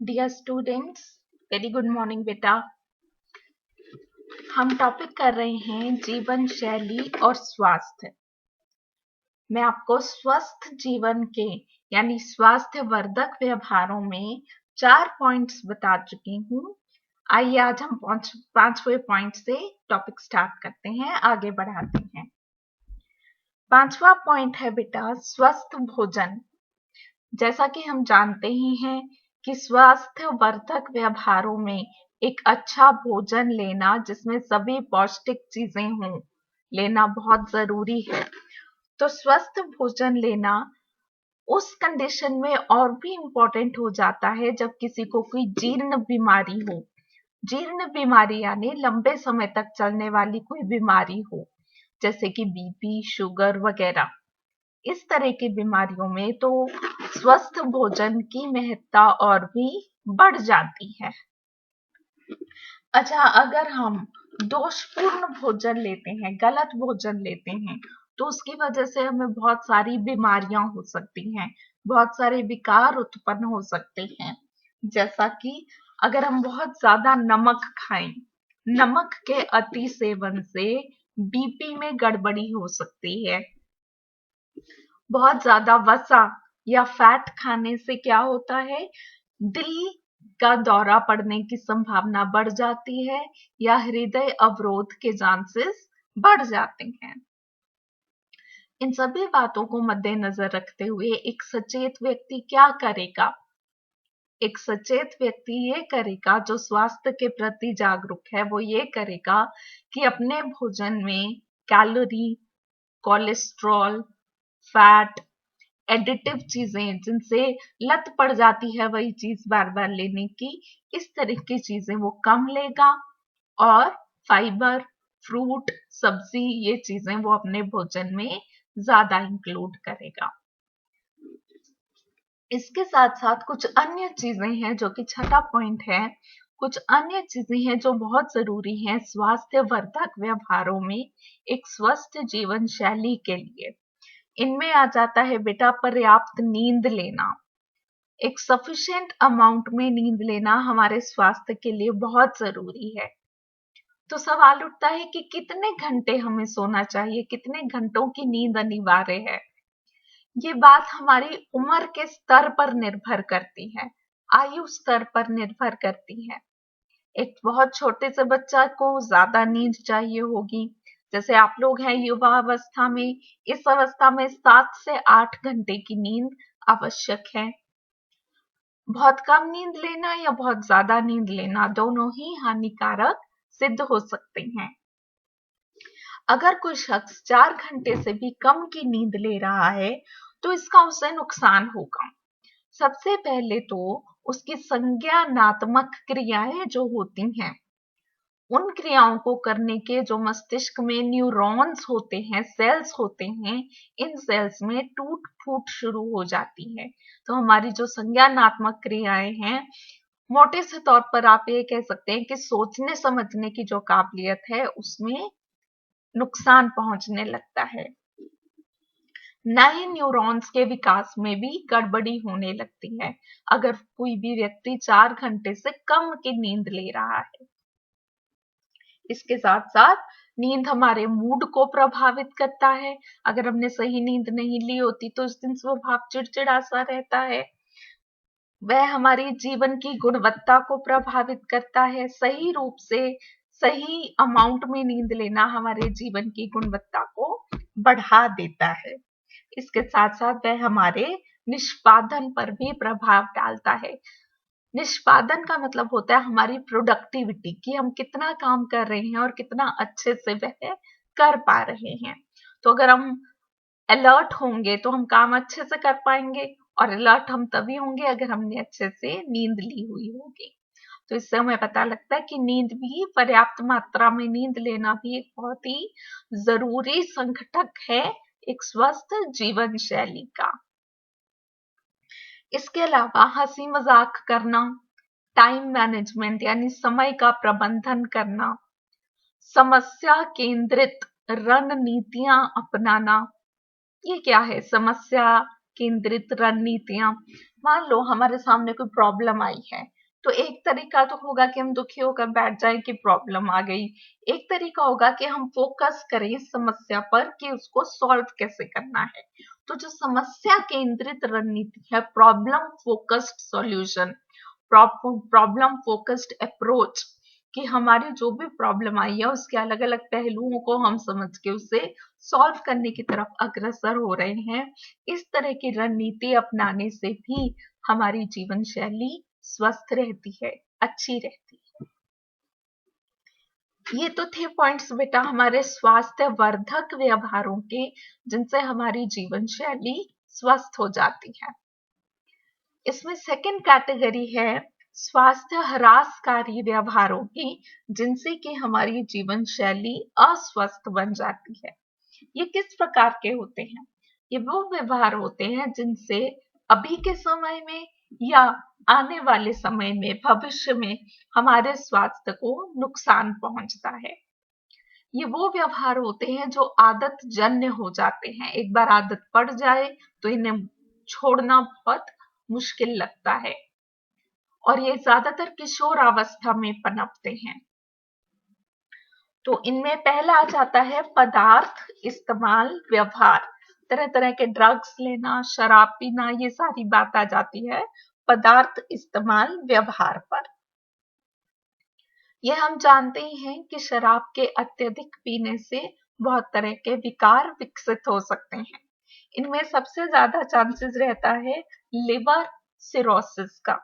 Dear students, very good morning बेटा। हम topic कर रहे हैं जीवन शैली और स्वास्थ्य। मैं आपको स्वस्थ जीवन के यानी स्वास्थ्य वर्धक व्यवहारों में 4 पॉइंट्स बता चुकी हूँ। आइए आज हम पांचवें पॉइंट से टॉपिक स्टार्ट करते हैं, आगे बढ़ाते हैं। पांचवा पॉइंट है बेटा स्वस्थ भोजन। जैसा कि हम जानते ही हैं कि स्वास्थ्य वर्धक व्यवहारों में एक अच्छा भोजन लेना जिसमें सभी पौष्टिक चीजें हों लेना बहुत जरूरी है। तो स्वस्थ भोजन लेना उस कंडीशन में और भी इम्पोर्टेंट हो जाता है जब किसी को कोई जीर्ण बीमारी हो। जीर्ण बीमारी यानी लंबे समय तक चलने वाली कोई बीमारी हो, जैसे कि बीपी, शुगर वगैरह। इस तरह की बीमारियों में तो स्वस्थ भोजन की महत्ता और भी बढ़ जाती है। अच्छा, अगर हम दोषपूर्ण भोजन लेते हैं, गलत भोजन लेते हैं, तो उसकी वजह से हमें बहुत सारी बीमारियां हो सकती हैं, बहुत सारे विकार उत्पन्न हो सकते हैं। जैसा कि अगर हम बहुत ज्यादा नमक खाएं, नमक के अति सेवन से बीपी में गड़बड़ी हो सकती है। बहुत ज्यादा वसा या फैट खाने से क्या होता है, दिल का दौरा पड़ने की संभावना बढ़ जाती है या हृदय अवरोध के चांसेस बढ़ जाते हैं। इन सभी बातों को मद्देनजर रखते हुए एक सचेत व्यक्ति क्या करेगा? एक सचेत व्यक्ति ये करेगा, जो स्वास्थ्य के प्रति जागरूक है, वो ये करेगा कि अपने भोजन में कैलोरी, कोलेस्ट्रॉल, फैट, एडिटिव चीजें जिनसे लत पड़ जाती है वही चीज बार बार लेने की, इस तरह की चीजें वो कम लेगा और फाइबर, फ्रूट, सब्जी, ये चीजें वो अपने भोजन में ज्यादा इंक्लूड करेगा। इसके साथ साथ कुछ अन्य चीजें हैं जो कि छठा पॉइंट है। कुछ अन्य चीजें हैं जो बहुत जरूरी हैं स्वास्थ्य वर्धक व्यवहारों में एक स्वस्थ जीवन शैली के लिए। इनमें आ जाता है बेटा पर्याप्त नींद लेना। एक सफिशिएंट अमाउंट में नींद लेना हमारे स्वास्थ्य के लिए बहुत जरूरी है। तो सवाल उठता है कि कितने घंटे हमें सोना चाहिए, कितने घंटों की नींद अनिवार्य है। ये बात हमारी उम्र के स्तर पर निर्भर करती है, आयु स्तर पर निर्भर करती है। एक बहुत छोटे से बच्चा को ज्यादा नींद चाहिए होगी, जैसे आप लोग हैं युवा अवस्था में, इस अवस्था में 7 से 8 घंटे की नींद आवश्यक है। बहुत कम नींद लेना या बहुत ज्यादा नींद लेना दोनों ही हानिकारक सिद्ध हो सकते हैं। अगर कोई शख्स 4 घंटे से भी कम की नींद ले रहा है तो इसका उसे नुकसान होगा। सबसे पहले तो उसकी संज्ञानात्मक क्रियाएं जो होती हैं, उन क्रियाओं को करने के जो मस्तिष्क में न्यूरॉन्स होते हैं, सेल्स होते हैं, इन सेल्स में टूट फूट शुरू हो जाती है। तो हमारी जो संज्ञानात्मक क्रियाएं हैं, मोटे से तौर पर आप ये कह सकते हैं कि सोचने समझने की जो काबिलियत है उसमें नुकसान पहुंचने लगता है। नए न्यूरॉन्स के विकास में भी गड़बड़ी होने लगती है अगर कोई भी व्यक्ति 4 घंटे से कम की नींद ले रहा है। इसके साथ साथ नींद हमारे मूड को प्रभावित करता है। अगर हमने सही नींद नहीं ली होती तो उस दिन स्वभाव चिड़चिड़ा सा रहता है। वह हमारी जीवन की गुणवत्ता को प्रभावित करता है। सही रूप से सही अमाउंट में नींद लेना हमारे जीवन की गुणवत्ता को बढ़ा देता है। इसके साथ साथ वह हमारे निष्पादन पर भी प्रभाव डालता है। निष्पादन का मतलब होता है हमारी प्रोडक्टिविटी, कि हम कितना काम कर रहे हैं और कितना अच्छे से वह कर पा रहे हैं। तो अगर हम अलर्ट होंगे तो हम काम अच्छे से कर पाएंगे, और अलर्ट हम तभी होंगे अगर हमने अच्छे से नींद ली हुई होगी। तो इससे हमें पता लगता है कि नींद भी, पर्याप्त मात्रा में नींद लेना भी एक बहुत ही जरूरी संघटक है एक स्वस्थ जीवन शैली का। इसके अलावा हंसी मजाक करना, टाइम मैनेजमेंट यानी समय का प्रबंधन करना, समस्या केंद्रित रणनीतियां अपनाना। ये क्या है समस्या केंद्रित रणनीतियां? मान लो हमारे सामने कोई प्रॉब्लम आई है, तो एक तरीका तो होगा कि हम दुखी होकर बैठ जाएं कि प्रॉब्लम आ गई। एक तरीका होगा कि हम फोकस करें इस समस्या पर कि उसको सॉल्व कैसे करना है। तो जो समस्या केंद्रित रणनीति है, problem focused solution, problem focused approach, कि हमारी जो भी प्रॉब्लम आई है उसके अलग अलग पहलुओं को हम समझ के उसे सॉल्व करने की तरफ अग्रसर हो रहे हैं, इस तरह की रणनीति अपनाने से भी हमारी जीवन शैली स्वस्थ रहती है, अच्छी रहती है। ये तो थे पॉइंट्स बेटा हमारे स्वास्थ्य वर्धक व्यवहारों के, जिनसे हमारी जीवन शैली स्वस्थ हो जाती है। इसमें सेकंड कैटेगरी है स्वास्थ्य ह्रासकारी व्यवहारों की, जिनसे कि हमारी जीवन शैली अस्वस्थ बन जाती है। ये किस प्रकार के होते हैं? ये वो व्यवहार होते हैं जिनसे अभी के समय में या आने वाले समय में, भविष्य में हमारे स्वास्थ्य को नुकसान पहुंचता है। ये वो व्यवहार होते हैं जो आदत जन्य हो जाते हैं। एक बार आदत पड़ जाए तो इन्हें छोड़ना बहुत मुश्किल लगता है, और ये ज्यादातर किशोरावस्था में पनपते हैं। तो इनमें पहला आ जाता है पदार्थ इस्तेमाल व्यवहार। तरह तरह के ड्रग्स लेना, शराब पीना, ये सारी बात आ जाती है पदार्थ इस्तेमाल व्यवहार पर। यह हम जानते ही हैं कि शराब के अत्यधिक पीने से बहुत तरह के विकार विकसित हो सकते हैं। इनमें सबसे ज्यादा चांसेस रहता है लिवर सिरोसिस का।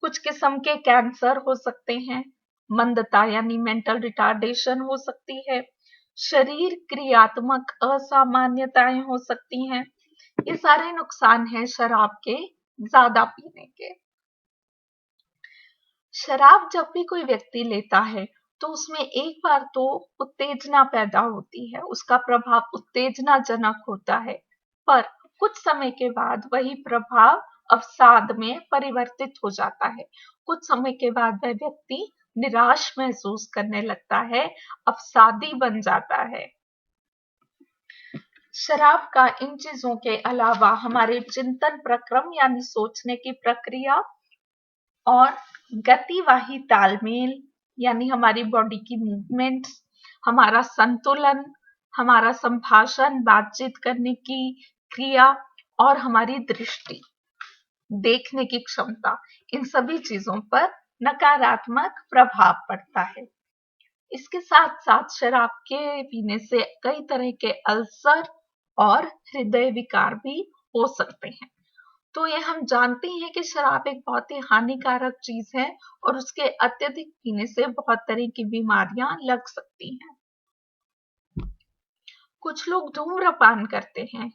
कुछ किस्म के कैंसर हो सकते हैं, मंदता यानी मेंटल रिटार्डेशन हो सकती है, शरीर क्रियात्मक असामान्यताएं हो सकती हैं। ये सारे नुकसान हैं शराब के ज्यादा पीने के। शराब जब भी कोई व्यक्ति लेता है तो उसमें एक बार तो उत्तेजना पैदा होती है, उसका प्रभाव उत्तेजनाजनक होता है, पर कुछ समय के बाद वही प्रभाव अवसाद में परिवर्तित हो जाता है। कुछ समय के बाद वह व्यक्ति निराश महसूस करने लगता है, अवसादी बन जाता है। शराब का इन चीजों के अलावा हमारे चिंतन प्रक्रम यानी सोचने की प्रक्रिया और गतिवाही तालमेल यानी हमारी बॉडी की मूवमेंट्स, हमारा संतुलन, हमारा संभाषण, बातचीत करने की क्रिया और हमारी दृष्टि, देखने की क्षमता, इन सभी चीजों पर नकारात्मक प्रभाव पड़ता है। इसके साथ साथ शराब के पीने से कई तरह के अल्सर और हृदय विकार भी हो सकते हैं। तो ये हम जानते हैं कि शराब एक बहुत ही हानिकारक चीज है और उसके अत्यधिक पीने से बहुत तरह की बीमारियां लग सकती हैं। कुछ लोग धूम्रपान करते हैं,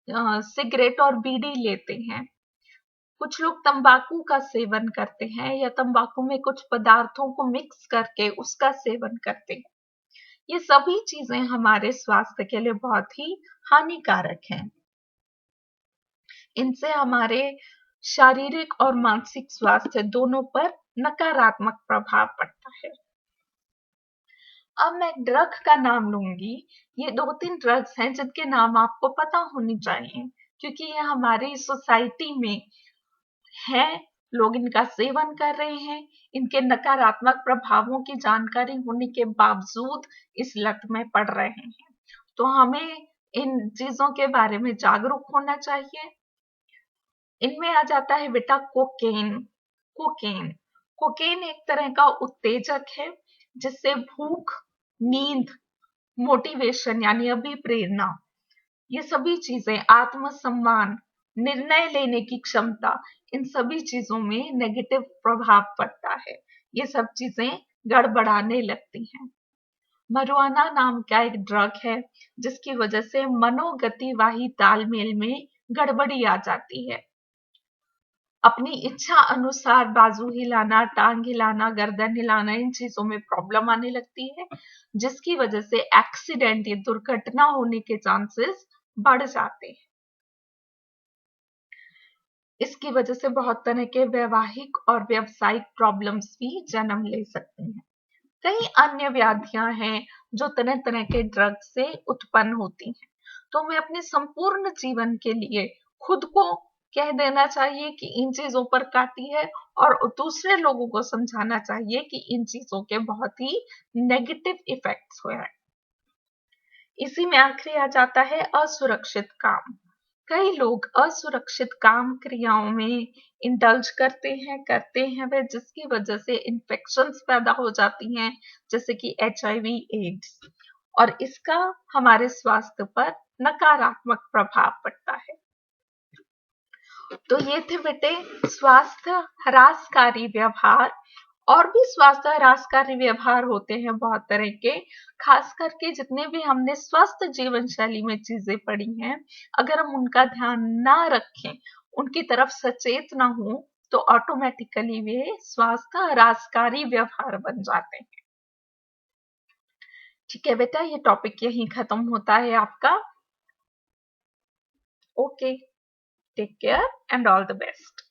सिगरेट और बीड़ी लेते हैं, कुछ लोग तंबाकू का सेवन करते हैं या तंबाकू में कुछ पदार्थों को मिक्स करके उसका सेवन करते हैं। ये सभी चीजें हमारे स्वास्थ्य के लिए बहुत ही हानिकारक हैं। इनसे हमारे शारीरिक और मानसिक स्वास्थ्य दोनों पर नकारात्मक प्रभाव पड़ता है। अब मैं ड्रग का नाम लूंगी। ये 2-3 ड्रग्स हैं जिनके नाम आपको पता होने चाहिए, क्योंकि ये हमारी सोसाइटी में है, लोग इनका सेवन कर रहे हैं। इनके नकारात्मक प्रभावों की जानकारी होने के बावजूद इस लत में पड़ रहे हैं। तो हमें इन चीजों के बारे में जागरूक होना चाहिए। इनमें आ जाता है बेटा कोकेन। कोकेन कोकेन एक तरह का उत्तेजक है जिससे भूख, नींद, मोटिवेशन यानी अभिप्रेरणा, ये सभी चीजें, आत्मसम्मान, निर्णय लेने की क्षमता, इन सभी चीजों में नेगेटिव प्रभाव पड़ता है। ये सब चीजें गड़बड़ाने लगती हैं। मरुआना नाम का एक ड्रग है जिसकी वजह से मनोगतिवाही तालमेल में गड़बड़ी आ जाती है। अपनी इच्छा अनुसार बाजू हिलाना, टांग हिलाना, गर्दन हिलाना, इन चीजों में प्रॉब्लम आने लगती है, जिसकी वजह से एक्सीडेंट या दुर्घटना होने के चांसेस बढ़ जाते हैं। इसकी वजह से बहुत तरह के वैवाहिक और व्यावसायिक प्रॉब्लम्स भी जन्म ले सकते हैं। कई अन्य व्याधियां हैं जो तरह तरह के ड्रग से उत्पन्न होती हैं। तो हमें अपने संपूर्ण जीवन के लिए खुद को कह देना चाहिए कि इन चीजों पर काटी है, और दूसरे लोगों को समझाना चाहिए कि इन चीजों के बहुत ही नेगेटिव इफेक्ट्स हुए हैं। इसी में आखिरी आ जाता है असुरक्षित काम। कई लोग असुरक्षित काम क्रियाओं में इंडल्ज करते हैं वे, जिसकी वजह से इन्फेक्शंस पैदा हो जाती हैं, जैसे कि HIV, एड्स, और इसका हमारे स्वास्थ्य पर नकारात्मक प्रभाव पड़ता है। तो ये थे बेटे स्वास्थ्य ह्रासकारी व्यवहार। और भी स्वास्थ्य ह्रासकारी व्यवहार होते हैं बहुत तरह के, खास करके जितने भी हमने स्वस्थ जीवन शैली में चीजें पढ़ी हैं, अगर हम उनका ध्यान ना रखें, उनकी तरफ सचेत ना हो, तो ऑटोमेटिकली वे स्वास्थ्य ह्रासकारी व्यवहार बन जाते हैं। ठीक है बेटा, ये टॉपिक यहीं खत्म होता है आपका। Okay, take care and all the best.